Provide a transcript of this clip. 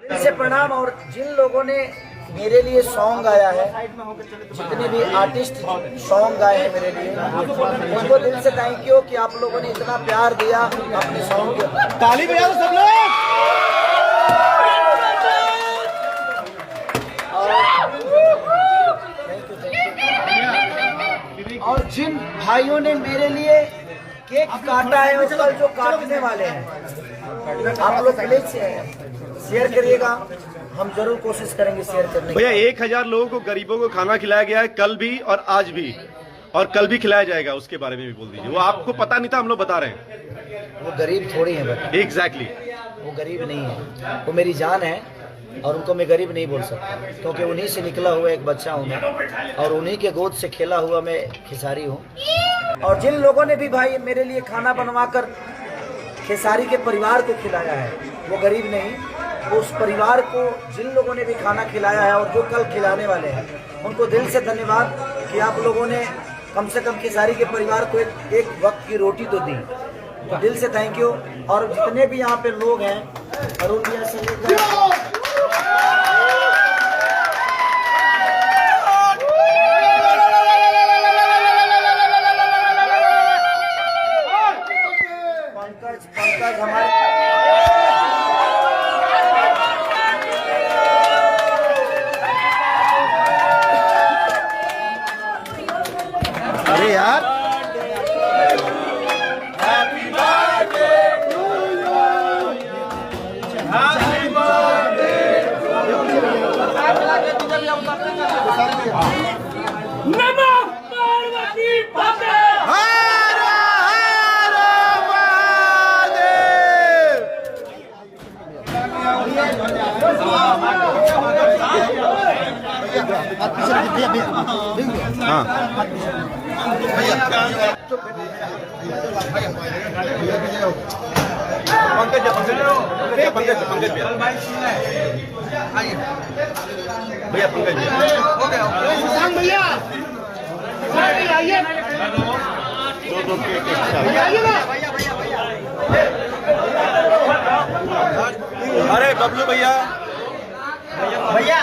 से प्रणाम। और जिन लोगों ने मेरे लिए सॉन्ग गाया है, जितने भी आर्टिस्ट सॉन्ग गाए हैं मेरे लिए, उनको दिल से थैंक यू कि आप लोगों ने इतना प्यार दिया अपने सॉन्ग के। ताली बजाओ सब लोग। और जिन भाइयों ने मेरे लिए केक काटा है और कल जो काटने वाले हैं, आप लोग प्लीज शेयर करिएगा। हम जरूर कोशिश करेंगे शेयर करने की। भैया 1000 लोगों को, गरीबों को खाना खिलाया गया है, कल भी और आज भी, और कल भी खिलाया जाएगा। उसके बारे में भी बोल दीजिए। वो आपको पता नहीं था, हम लोग बता रहे हैं। वो गरीब थोड़ी है भाई। एग्जैक्टली। वो गरीब नहीं है, वो मेरी जान है। और उनको मैं गरीब नहीं बोल सकता, क्योंकि उन्हीं से निकला हुआ एक बच्चा हूँ मैं, और उन्हीं के गोद से खेला हुआ मैं खेसारी हूँ। और जिन लोगों ने भी भाई मेरे लिए खाना बनवाकर खेसारी के परिवार को खिलाया है, वो गरीब नहीं। उस परिवार को जिन लोगों ने भी खाना खिलाया है और जो कल खिलाने वाले हैं, उनको दिल से धन्यवाद कि आप लोगों ने कम से कम खेसारी के परिवार को एक वक्त की रोटी तो दी। तो दिल से थैंक यू। और जितने भी यहाँ पे लोग हैं, अरुण भैया से लेकर पंकज हमारे, अरे यार, हाँ पंकज भैया, पंकज भैया, दो केक अरे बबलू भैया, भैया